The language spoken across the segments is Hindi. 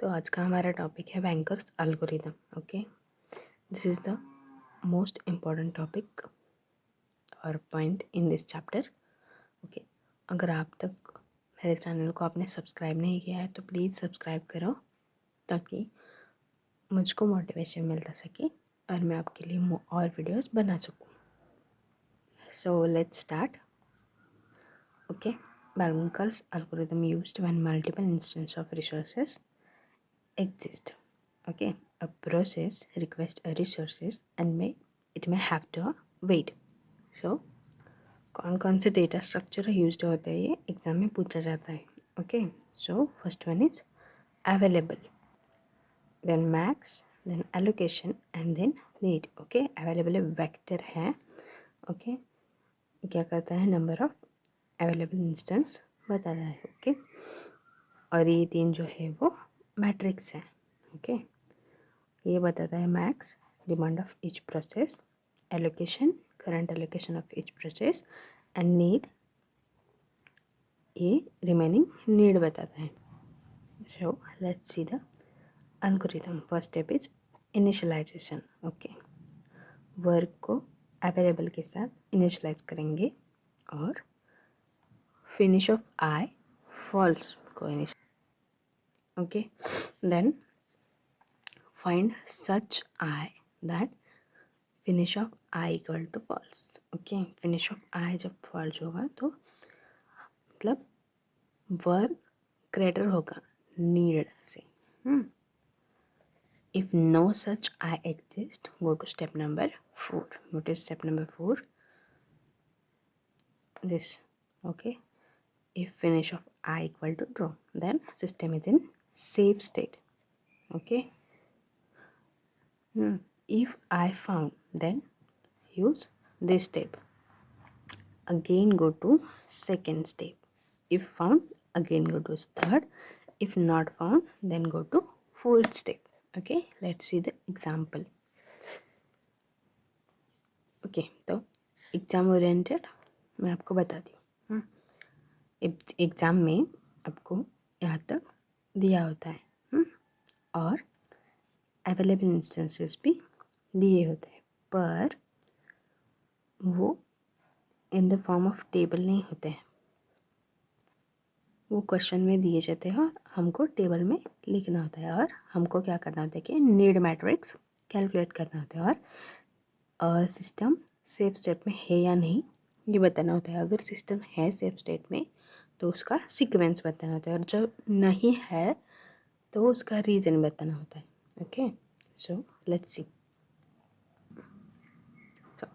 तो आज का हमारा टॉपिक है banker's algorithm. Okay, this is the most important topic और point in this chapter. Okay, अगर आप तक मेरे चैनल को आपने सब्सक्राइब नहीं किया है तो प्लीज़ सब्सक्राइब करो ताकि मुझको मोटिवेशन मिलता सके और मैं आपके लिए और वीडियोस बना सकूँ। So let's start. Okay, bankers algorithm used when multiple instance of resources exist. Okay, a process request a resources and it may have to wait. So कौन कौन से डेटा स्ट्रक्चर यूज्ड होते हैं ये एग्जाम में पूछा जाता है। Okay, so first one is available, then max, then allocation and then need. Okay, available vector है। ओके, क्या करता है, नंबर ऑफ अवेलेबल इंस्टेंस बताता है। ओके, और ये तीन जो है वो मैट्रिक्स है। ओके, ये बताता है max demand of each process, allocation current allocation of each process and need, ये रिमेनिंग नीड बताता है। So let's see the algorithm. First step is initialization. Okay, work को अवेलेबल के साथ इनिशियलाइज करेंगे और फिनिश ऑफ आई फॉल्स को initial. Okay, then find such i that finish of i equal to false. Okay, finish of i जब फॉल्स होगा तो मतलब वर्क ग्रेटर होगा नीड से। If no such I exist, go to step number 4. What is step number 4? This. Okay, if finish of I equal to true, then system is in safe state. Okay, if I found, then use this step. Again go to second step. If found, again go to third. If not found, then go to fourth step. Okay, let's see the example. Okay, तो एग्ज़ाम ओरिएंटेड मैं आपको बताती हूँ। एग्ज़ाम में आपको यहाँ तक दिया होता है और अवेलेबल इंस्टेंसेस भी दिए होते हैं, पर वो in the form of table नहीं होते हैं। वो क्वेश्चन में दिए जाते हैं और हमको टेबल में लिखना होता है और हमको क्या करना होता है कि नीड मैट्रिक्स कैलकुलेट करना होता है और सिस्टम सेफ स्टेट में है या नहीं ये बताना होता है। अगर सिस्टम है सेफ स्टेट में तो उसका सीक्वेंस बताना होता है और जब नहीं है तो उसका रीज़न बताना होता है। Okay, so let's C. So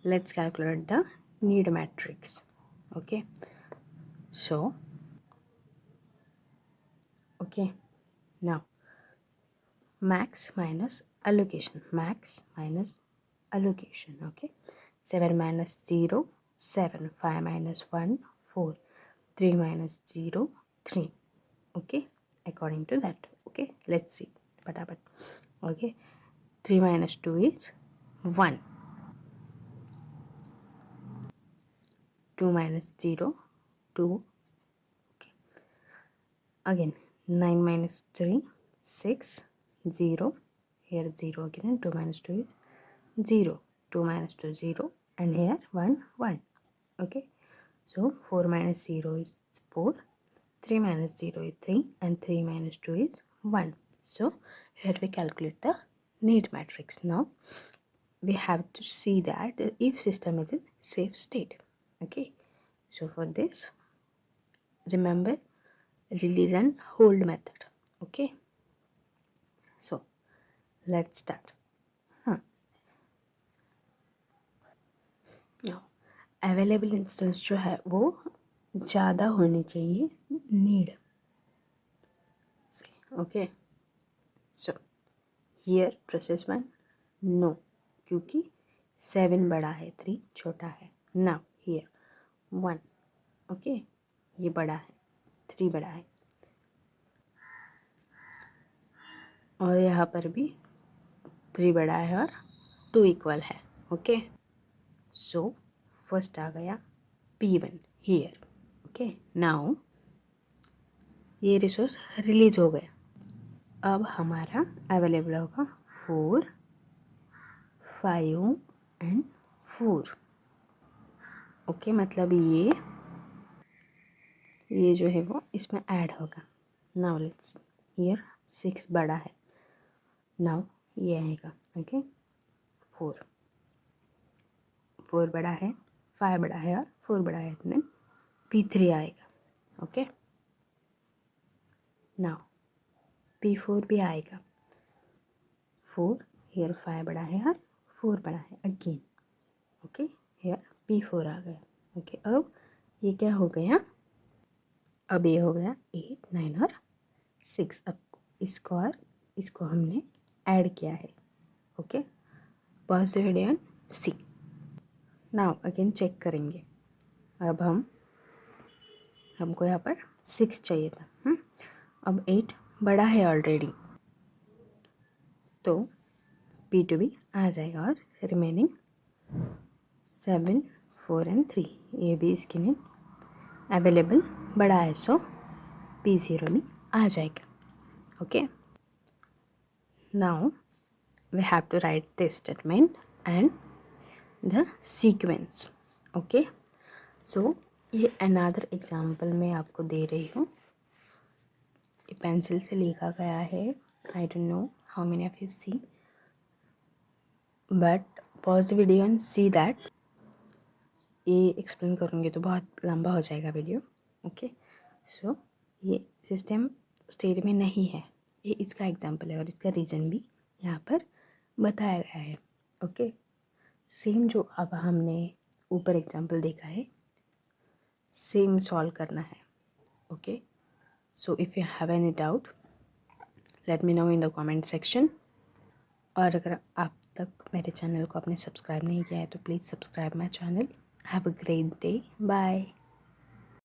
let's calculate the need matrix. Okay, so okay, now max minus allocation, max minus allocation. Okay, 7 minus 0, 7, 5 minus 1, 4, 3 minus 0, 3. Okay, according to that. Okay, let's see fatapat. Okay, 3 minus 2 is 1, 2 minus 0, 2. Okay, again 9 minus 3, 6, 0. Here 0 again, 2 minus 2 is 0, 2 minus 2 0, and here 1 1. Okay, so 4 minus 0 is 4, 3 minus 0 is 3, and 3 minus 2 is 1. So here we calculate the need matrix. Now we have to see that if system is in safe state. Okay, so for this remember release and hold method. Okay, so let's start. Available instance जो है वो ज़्यादा होनी चाहिए नीड से। Okay, so here process 1 no, क्योंकि 7 बड़ा है 3 छोटा है। नाउ हियर 1, ओके, ये बड़ा है 3 बड़ा है और यहाँ पर भी 3 बड़ा है और 2 इक्वल है। ओके, सो फर्स्ट आ गया P1 हियर। ओके, नाउ ये रिसोर्स रिलीज हो गया। अब हमारा अवेलेबल होगा 4, 5 एंड 4। ओके, मतलब ये जो है वो इसमें ऐड होगा। नाउ लेट्स हियर 6 बड़ा है, नाउ ये आएगा। ओके, 4 बड़ा है, 5 बड़ा है और 4 बड़ा है, देन P3 आएगा। ओके, नाउ P4 भी आएगा। 4 हियर 5 बड़ा है और 4 बड़ा है अगेन। ओके, हियर P4 आ गया। ओके, अब ये क्या हो गया, अब ये हो गया 8, 9 और 6। अब इसको और इसको हमने ऐड किया है। Okay, pause the video and see. Now again check करेंगे। अब हमको यहाँ पर 6 चाहिए था। अब 8 बड़ा है ऑलरेडी, तो P2 आ जाएगा और रिमेनिंग 7, 4 एंड 3 ये भी इसके लिए अवेलेबल बड़ा है, सो P0 भी आ जाएगा। Okay, now we have to write this statement and the sequence. Okay, so ये अनदर एग्जाम्पल मैं आपको दे रही हूँ। ये पेंसिल से लिखा गया है। I don't know how many of you see, but pause the video and see that. ये एक्सप्लेन करूँगी तो बहुत लंबा हो जाएगा वीडियो। ओके, सो ये सिस्टम स्टेट में नहीं है, ये इसका एग्जाम्पल है और इसका रीज़न भी यहाँ पर बताया गया है। ओके, सेम जो अब हमने ऊपर एग्जाम्पल देखा है सेम सॉल्व करना है। Okay, so if you have any doubt let me know in the comment section. और अगर आप तक मेरे चैनल को आपने सब्सक्राइब नहीं किया है तो please subscribe my channel. Have a great day, bye.